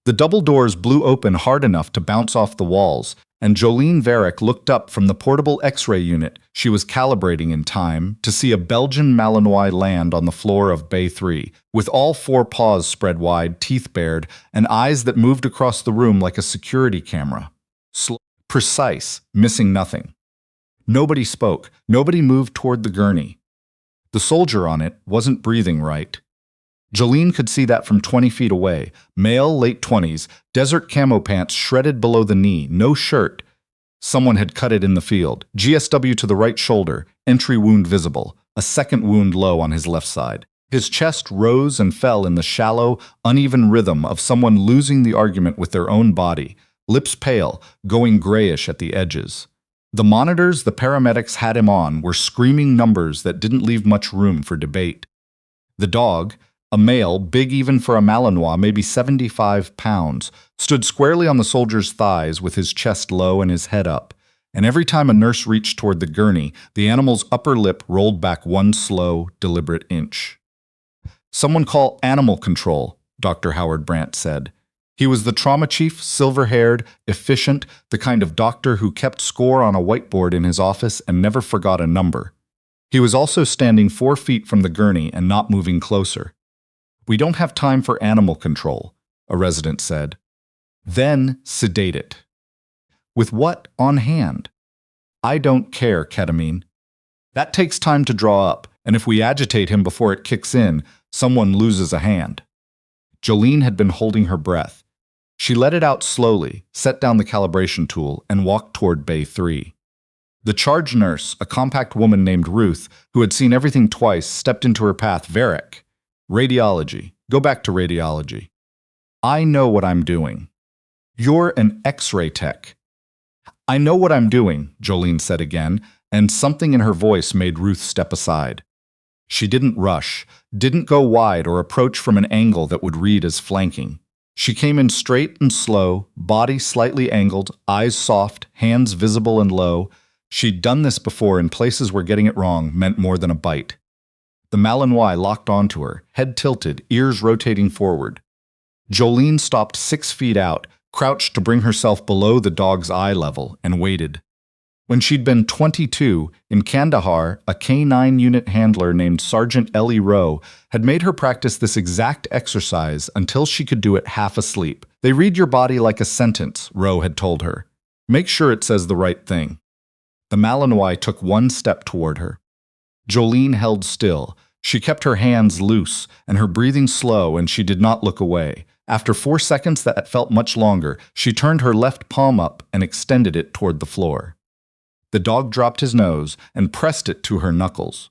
The double doors blew open hard enough to bounce off the walls, and Jolene Varek looked up from the portable X-ray unit she was calibrating in time to see a Belgian Malinois land on the floor of Bay 3, with all four paws spread wide, teeth bared, and eyes that moved across the room like a security camera. Precise, missing nothing. Nobody spoke. Nobody moved toward the gurney. The soldier on it wasn't breathing right. Jolene could see that from 20 feet away. Male, late 20s, desert camo pants shredded below the knee, no shirt. Someone had cut it in the field. GSW to the right shoulder, entry wound visible, a second wound low on his left side. His chest rose and fell in the shallow, uneven rhythm of someone losing the argument with their own body, lips pale, going grayish at the edges. The monitors the paramedics had him on were screaming numbers that didn't leave much room for debate. The dog, a male, big even for a Malinois, maybe 75 pounds, stood squarely on the soldier's thighs with his chest low and his head up, and every time a nurse reached toward the gurney, the animal's upper lip rolled back one slow, deliberate inch. "Someone call animal control," Dr. Howard Brandt said. He was the trauma chief, silver-haired, efficient, the kind of doctor who kept score on a whiteboard in his office and never forgot a number. He was also standing 4 feet from the gurney and not moving closer. "We don't have time for animal control," a resident said. "Then sedate it." "With what on hand?" "I don't care, ketamine. That takes time to draw up, and if we agitate him before it kicks in, someone loses a hand." Jolene had been holding her breath. She let it out slowly, set down the calibration tool, and walked toward Bay 3. The charge nurse, a compact woman named Ruth, who had seen everything twice, stepped into her path. "Varek. Radiology. Go back to radiology." "I know what I'm doing." "You're an X-ray tech." "I know what I'm doing," Jolene said again, and something in her voice made Ruth step aside. She didn't rush, didn't go wide or approach from an angle that would read as flanking. She came in straight and slow, body slightly angled, eyes soft, hands visible and low. She'd done this before in places where getting it wrong meant more than a bite. The Malinois locked onto her, head tilted, ears rotating forward. Jolene stopped 6 feet out, crouched to bring herself below the dog's eye level, and waited. When she'd been 22, in Kandahar, a K-9 unit handler named Sergeant Ellie Rowe had made her practice this exact exercise until she could do it half asleep. "They read your body like a sentence," Rowe had told her. "Make sure it says the right thing." The Malinois took one step toward her. Jolene held still. She kept her hands loose and her breathing slow, and she did not look away. After 4 seconds that felt much longer, she turned her left palm up and extended it toward the floor. The dog dropped his nose and pressed it to her knuckles.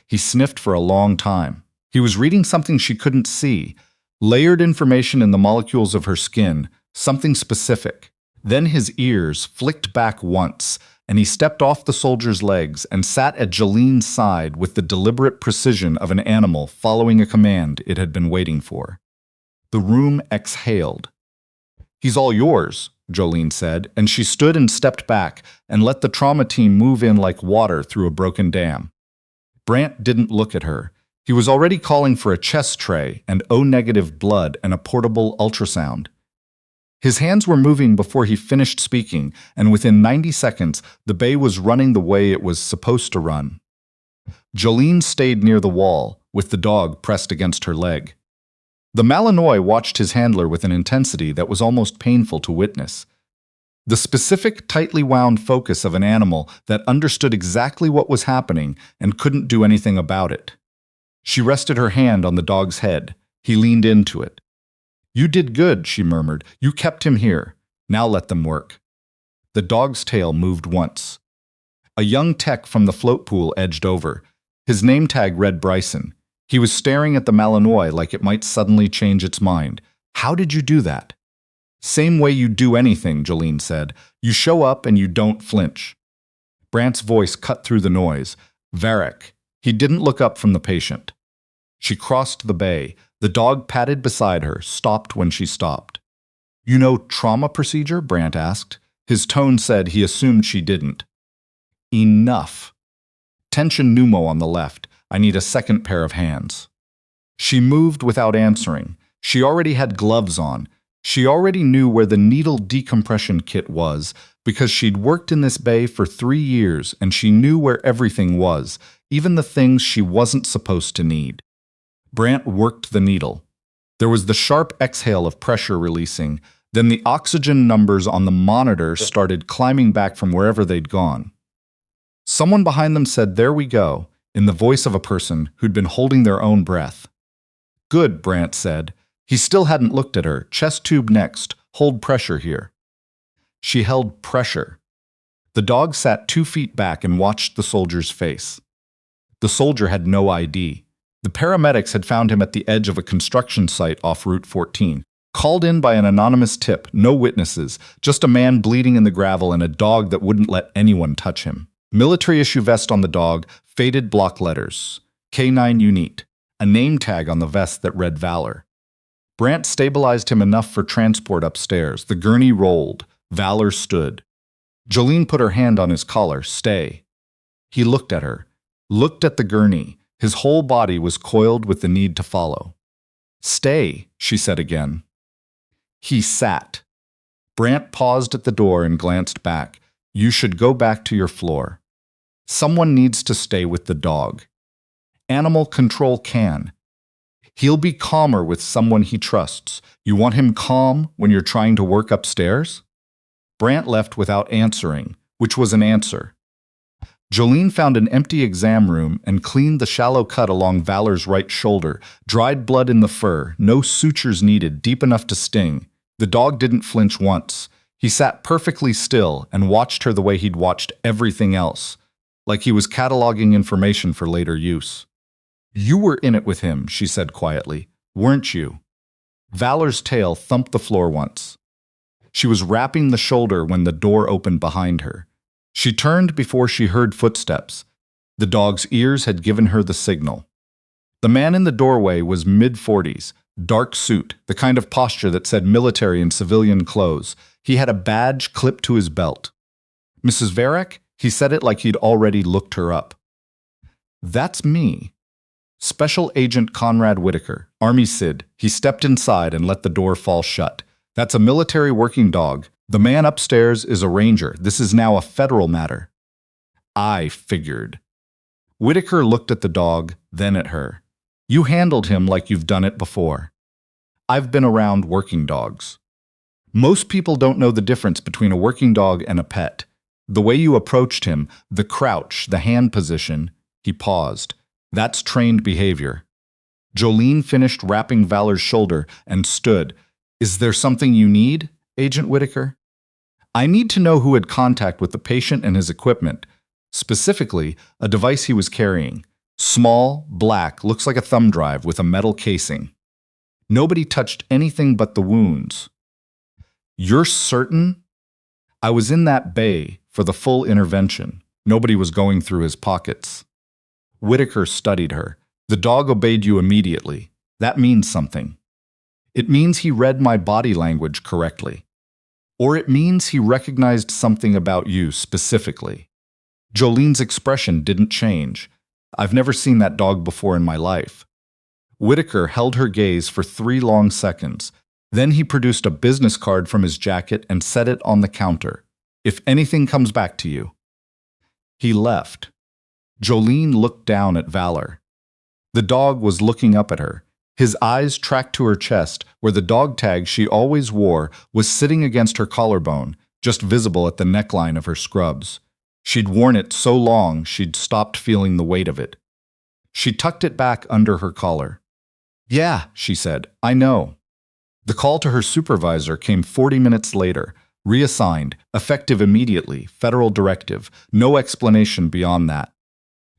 He sniffed for a long time. He was reading something she couldn't see, layered information in the molecules of her skin, something specific. Then his ears flicked back once, and he stepped off the soldier's legs and sat at Jolene's side with the deliberate precision of an animal following a command it had been waiting for. The room exhaled. "He's all yours," Jolene said, and she stood and stepped back and let the trauma team move in like water through a broken dam. Brandt didn't look at her. He was already calling for a chest tray and O-negative blood and a portable ultrasound. His hands were moving before he finished speaking, and within 90 seconds, the bay was running the way it was supposed to run. Jolene stayed near the wall, with the dog pressed against her leg. The Malinois watched his handler with an intensity that was almost painful to witness. The specific, tightly wound focus of an animal that understood exactly what was happening and couldn't do anything about it. She rested her hand on the dog's head. He leaned into it. "You did good," she murmured. "You kept him here. Now let them work." The dog's tail moved once. A young tech from the float pool edged over. His name tag read Bryson. He was staring at the Malinois like it might suddenly change its mind. "How did you do that?" "Same way you do anything," Jolene said. "You show up and you don't flinch." Brandt's voice cut through the noise. "Varek." He didn't look up from the patient. She crossed the bay. The dog padded beside her, stopped when she stopped. "You know trauma procedure?" Brandt asked. His tone said he assumed she didn't. "Enough. Tension pneumo on the left. I need a second pair of hands." She moved without answering. She already had gloves on. She already knew where the needle decompression kit was because she'd worked in this bay for 3 years and she knew where everything was, even the things she wasn't supposed to need. Brant worked the needle. There was the sharp exhale of pressure releasing, then the oxygen numbers on the monitor started climbing back from wherever they'd gone. Someone behind them said, "There we go," in the voice of a person who'd been holding their own breath. "Good," Brant said. He still hadn't looked at her. "Chest tube next. Hold pressure here." She held pressure. The dog sat 2 feet back and watched the soldier's face. The soldier had no ID. The paramedics had found him at the edge of a construction site off Route 14. Called in by an anonymous tip, no witnesses, just a man bleeding in the gravel and a dog that wouldn't let anyone touch him. Military-issue vest on the dog, faded block letters. K9 Unit. A name tag on the vest that read Valor. Brant stabilized him enough for transport upstairs. The gurney rolled. Valor stood. Jolene put her hand on his collar. "Stay." He looked at her. Looked at the gurney. His whole body was coiled with the need to follow. "Stay," she said again. He sat. Brant paused at the door and glanced back. "You should go back to your floor. Someone needs to stay with the dog. Animal control can. He'll be calmer with someone he trusts. You want him calm when you're trying to work upstairs?" Brant left without answering, which was an answer. Jolene found an empty exam room and cleaned the shallow cut along Valor's right shoulder. Dried blood in the fur, no sutures needed, deep enough to sting. The dog didn't flinch once. He sat perfectly still and watched her the way he'd watched everything else, like he was cataloging information for later use. "You were in it with him," she said quietly, "weren't you?" Valor's tail thumped the floor once. She was wrapping the shoulder when the door opened behind her. She turned before she heard footsteps. The dog's ears had given her the signal. The man in the doorway was mid-40s, dark suit, the kind of posture that said military in civilian clothes. He had a badge clipped to his belt. "Mrs. Varek?" He said it like he'd already looked her up. "That's me. Special Agent Conrad Whitaker, Army SID." He stepped inside and let the door fall shut. "That's a military working dog. The man upstairs is a ranger. This is now a federal matter." "I figured." Whitaker looked at the dog, then at her. "You handled him like you've done it before." "I've been around working dogs. Most people don't know the difference between a working dog and a pet. The way you approached him, the crouch, the hand position." He paused. "That's trained behavior." Jolene finished wrapping Valor's shoulder and stood. "Is there something you need, Agent Whitaker?" "I need to know who had contact with the patient and his equipment. Specifically, a device he was carrying. Small, black, looks like a thumb drive with a metal casing. Nobody touched anything but the wounds." "You're certain?" "I was in that bay for the full intervention. Nobody was going through his pockets." Whitaker studied her. "The dog obeyed you immediately. That means something. It means he read my body language correctly. Or it means he recognized something about you specifically." Jolene's expression didn't change. "I've never seen that dog before in my life." Whitaker held her gaze for 3 long seconds. Then he produced a business card from his jacket and set it on the counter. "If anything comes back to you." He left. Jolene looked down at Valor. The dog was looking up at her. His eyes tracked to her chest, where the dog tag she always wore was sitting against her collarbone, just visible at the neckline of her scrubs. She'd worn it so long she'd stopped feeling the weight of it. She tucked it back under her collar. "Yeah," she said, "I know." The call to her supervisor came 40 minutes later. Reassigned, effective immediately, federal directive, no explanation beyond that.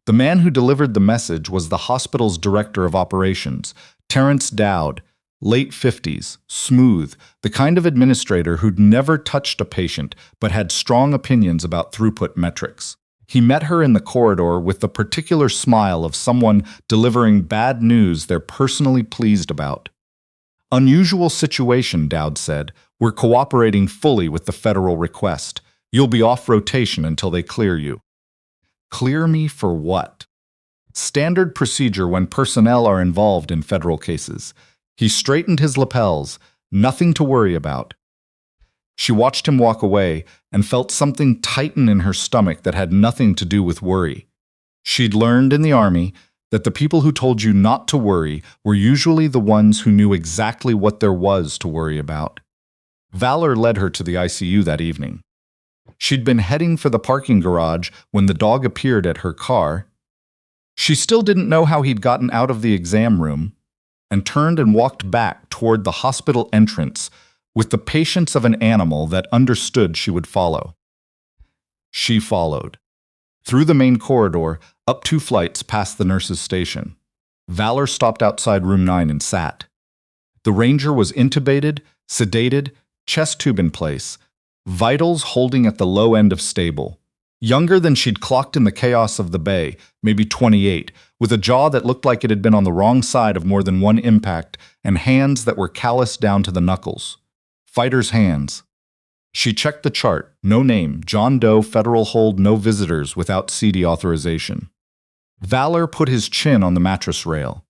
The man who delivered the message was the hospital's director of operations, Terrence Dowd, late 50s, smooth, the kind of administrator who'd never touched a patient but had strong opinions about throughput metrics. He met her in the corridor with the particular smile of someone delivering bad news they're personally pleased about. "Unusual situation," Dowd said. "We're cooperating fully with the federal request. You'll be off rotation until they clear you." "Clear me for what?" "Standard procedure when personnel are involved in federal cases." He straightened his lapels. Nothing to worry about. She watched him walk away and felt something tighten in her stomach that had nothing to do with worry. She'd learned in the army that the people who told you not to worry were usually the ones who knew exactly what there was to worry about. Valor led her to the ICU that evening. She'd been heading for the parking garage when the dog appeared at her car. She still didn't know how he'd gotten out of the exam room, and turned and walked back toward the hospital entrance with the patience of an animal that understood she would follow. She followed. Through the main corridor, up 2 flights past the nurse's station. Valor stopped outside room 9 and sat. The ranger was intubated, sedated, chest tube in place, vitals holding at the low end of stable. Younger than she'd clocked in the chaos of the bay, maybe 28, with a jaw that looked like it had been on the wrong side of more than one impact, and hands that were calloused down to the knuckles. Fighter's hands. She checked the chart. No name. John Doe, federal hold, no visitors without CD authorization. Valor put his chin on the mattress rail.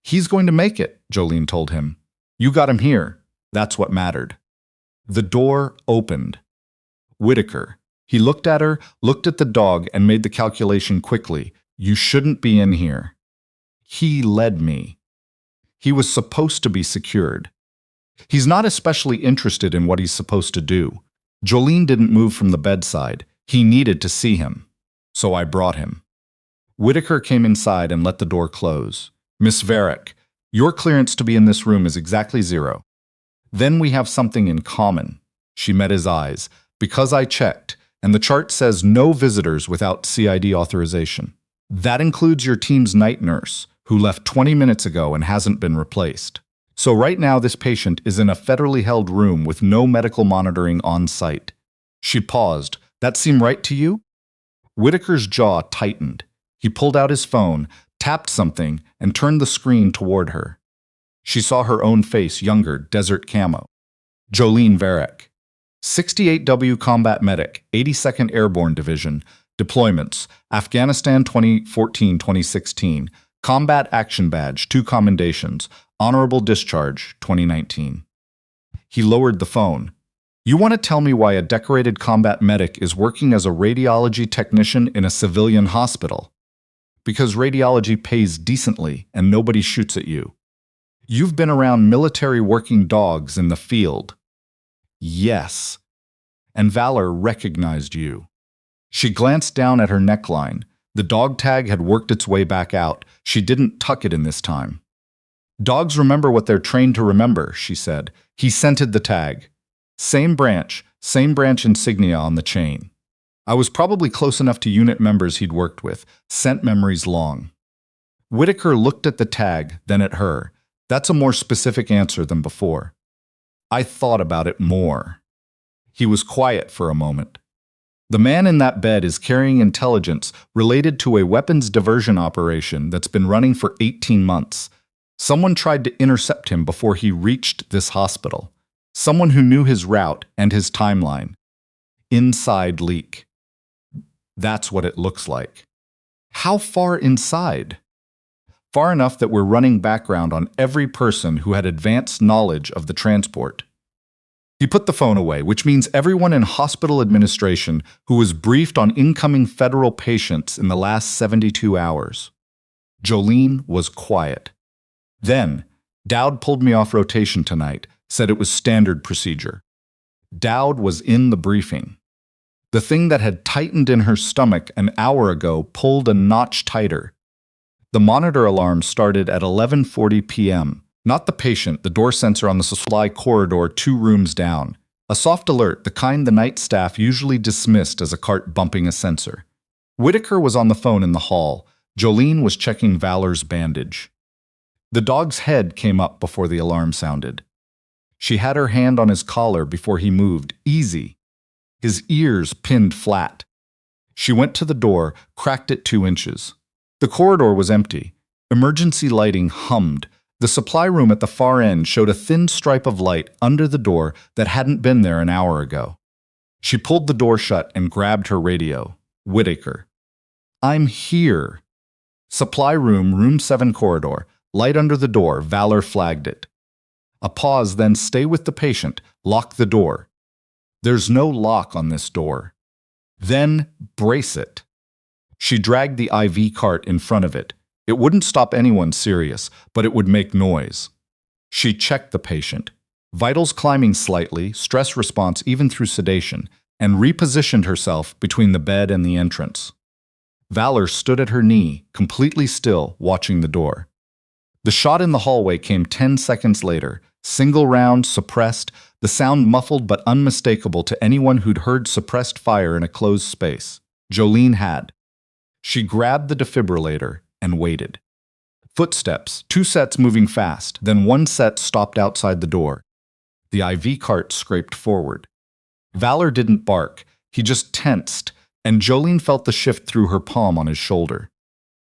He's going to make it, Jolene told him. You got him here. That's what mattered. The door opened. Whitaker. He looked at her, looked at the dog, and made the calculation quickly. You shouldn't be in here. He led me. He was supposed to be secured. He's not especially interested in what he's supposed to do. Jolene didn't move from the bedside. He needed to see him. So I brought him. Whitaker came inside and let the door close. Miss Varek, your clearance to be in this room is exactly 0. Then we have something in common. She met his eyes. Because I checked, and the chart says no visitors without CID authorization. That includes your team's night nurse, who left 20 minutes ago and hasn't been replaced. So right now this patient is in a federally held room with no medical monitoring on site. She paused. That seem right to you? Whitaker's jaw tightened. He pulled out his phone, tapped something, and turned the screen toward her. She saw her own face, younger, desert camo. Jolene Varek. 68W Combat Medic, 82nd Airborne Division. Deployments, Afghanistan 2014-2016. Combat Action Badge, 2 commendations. Honorable Discharge, 2019. He lowered the phone. You want to tell me why a decorated combat medic is working as a radiology technician in a civilian hospital? Because radiology pays decently and nobody shoots at you. You've been around military working dogs in the field. Yes. And Valor recognized you. She glanced down at her neckline. The dog tag had worked its way back out. She didn't tuck it in this time. Dogs remember what they're trained to remember, she said. He scented the tag. Same branch insignia on the chain. I was probably close enough to unit members he'd worked with. Scent memories long. Whitaker looked at the tag, then at her. That's a more specific answer than before. I thought about it more. He was quiet for a moment. The man in that bed is carrying intelligence related to a weapons diversion operation that's been running for 18 months. Someone tried to intercept him before he reached this hospital. Someone who knew his route and his timeline. Inside leak. That's what it looks like. How far inside? Far enough that we're running background on every person who had advanced knowledge of the transport. He put the phone away, which means everyone in hospital administration who was briefed on incoming federal patients in the last 72 hours. Jolene was quiet. Then, Dowd pulled me off rotation tonight, said it was standard procedure. Dowd was in the briefing. The thing that had tightened in her stomach an hour ago pulled a notch tighter. The monitor alarm started at 11:40 p.m. Not the patient, the door sensor on the supply corridor 2 rooms down. A soft alert, the kind the night staff usually dismissed as a cart bumping a sensor. Whitaker was on the phone in the hall. Jolene was checking Valor's bandage. The dog's head came up before the alarm sounded. She had her hand on his collar before he moved, easy. His ears pinned flat. She went to the door, cracked it 2 inches. The corridor was empty. Emergency lighting hummed. The supply room at the far end showed a thin stripe of light under the door that hadn't been there an hour ago. She pulled the door shut and grabbed her radio. Whitaker. I'm here. Supply room, room 7 corridor. Light under the door. Valor flagged it. A pause, then stay with the patient. Lock the door. There's no lock on this door. Then brace it. She dragged the IV cart in front of it. It wouldn't stop anyone serious, but it would make noise. She checked the patient. Vitals climbing slightly, stress response even through sedation, and repositioned herself between the bed and the entrance. Valor stood at her knee, completely still, watching the door. The shot in the hallway came 10 seconds later. Single round, suppressed, the sound muffled but unmistakable to anyone who'd heard suppressed fire in a closed space. Jolene had. She grabbed the defibrillator and waited. Footsteps, 2 sets moving fast, then 1 set stopped outside the door. The IV cart scraped forward. Valor didn't bark, he just tensed, and Jolene felt the shift through her palm on his shoulder.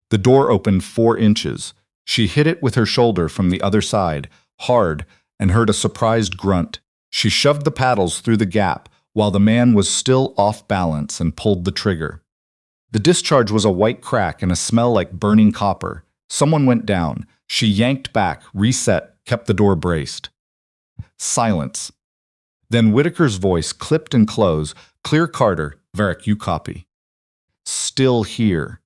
The door opened 4 inches. She hit it with her shoulder from the other side, hard, and heard a surprised grunt. She shoved the paddles through the gap while the man was still off balance and pulled the trigger. The discharge was a white crack and a smell like burning copper. Someone went down. She yanked back, reset, kept the door braced. Silence. Then Whitaker's voice clipped and closed. Clear, Carter. Varek, you copy. Still here.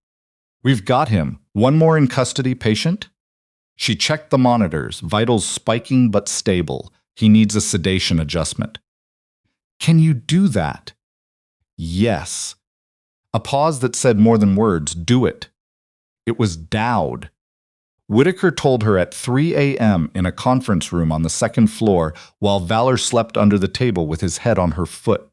We've got him. One more in custody, patient? She checked the monitors, vitals spiking but stable. He needs a sedation adjustment. Can you do that? Yes. A pause that said more than words, do it. It was Dowd. Whitaker told her at 3 a.m. in a conference room on the 2nd floor while Valor slept under the table with his head on her foot.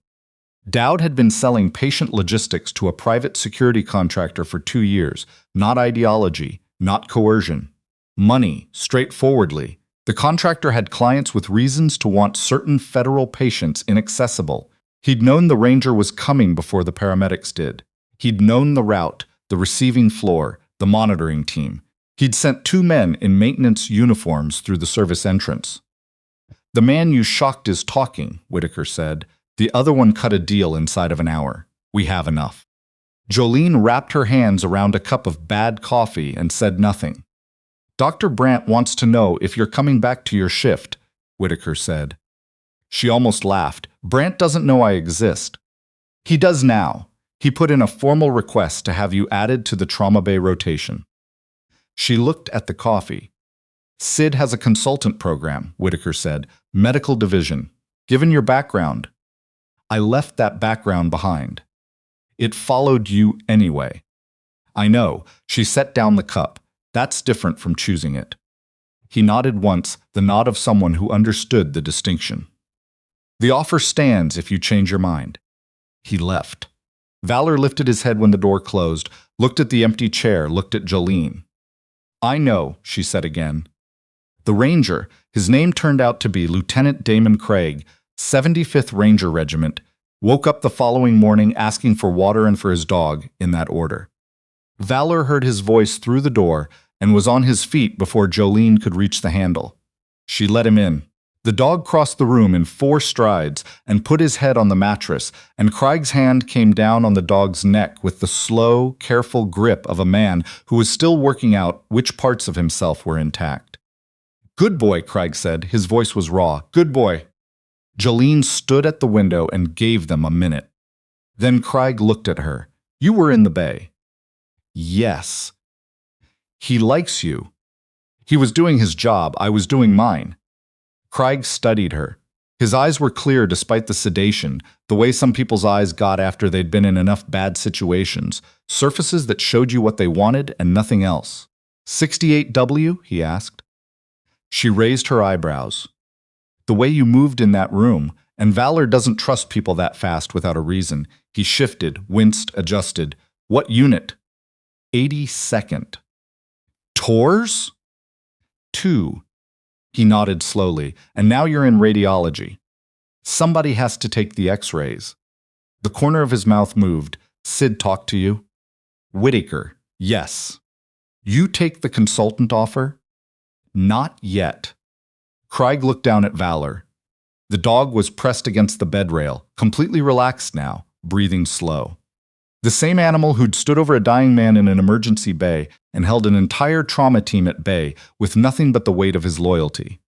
Dowd had been selling patient logistics to a private security contractor for 2 years. Not ideology, not coercion. Money, straightforwardly. The contractor had clients with reasons to want certain federal patients inaccessible. He'd known the ranger was coming before the paramedics did. He'd known the route, the receiving floor, the monitoring team. He'd sent 2 men in maintenance uniforms through the service entrance. The man you shocked is talking, Whitaker said. The other one cut a deal inside of an hour. We have enough. Jolene wrapped her hands around a cup of bad coffee and said nothing. Dr. Brandt wants to know if you're coming back to your shift, Whitaker said. She almost laughed. Brandt doesn't know I exist. He does now. He put in a formal request to have you added to the trauma bay rotation. She looked at the coffee. Sid has a consultant program, Whitaker said. Medical division. Given your background. I left that background behind. It followed you anyway. I know. She set down the cup. That's different from choosing it. He nodded once, the nod of someone who understood the distinction. The offer stands if you change your mind. He left. Valor lifted his head when the door closed, looked at the empty chair, looked at Jolene. I know, she said again. The ranger, his name turned out to be Lieutenant Damon Craig, 75th Ranger Regiment, woke up the following morning asking for water and for his dog, in that order. Valor heard his voice through the door and was on his feet before Jolene could reach the handle. She let him in. The dog crossed the room in 4 strides and put his head on the mattress, and Craig's hand came down on the dog's neck with the slow, careful grip of a man who was still working out which parts of himself were intact. Good boy, Craig said. His voice was raw. Good boy. Jolene stood at the window and gave them a minute. Then Craig looked at her. You were in the bay. Yes. He likes you. He was doing his job. I was doing mine. Craig studied her. His eyes were clear despite the sedation, the way some people's eyes got after they'd been in enough bad situations, surfaces that showed you what they wanted and nothing else. 68W? He asked. She raised her eyebrows. The way you moved in that room, and Valor doesn't trust people that fast without a reason. He shifted, winced, adjusted. What unit? 82nd. Tours? 2. He nodded slowly. And now you're in radiology. Somebody has to take the x-rays. The corner of his mouth moved. Sid talked to you? Whitaker. Yes. You take the consultant offer? Not yet. Craig looked down at Valor. The dog was pressed against the bed rail, completely relaxed now, breathing slow. The same animal who'd stood over a dying man in an emergency bay and held an entire trauma team at bay with nothing but the weight of his loyalty.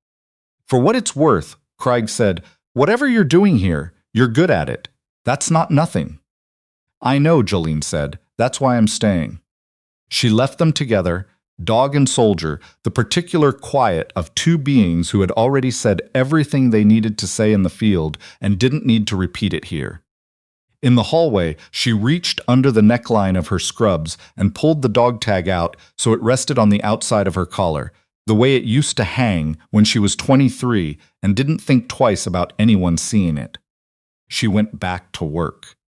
For what it's worth, Craig said, whatever you're doing here, you're good at it. That's not nothing. I know, Jolene said. That's why I'm staying. She left them together, dog and soldier, the particular quiet of two beings who had already said everything they needed to say in the field and didn't need to repeat it here. In the hallway, she reached under the neckline of her scrubs and pulled the dog tag out so it rested on the outside of her collar, the way it used to hang when she was 23 and didn't think twice about anyone seeing it. She went back to work.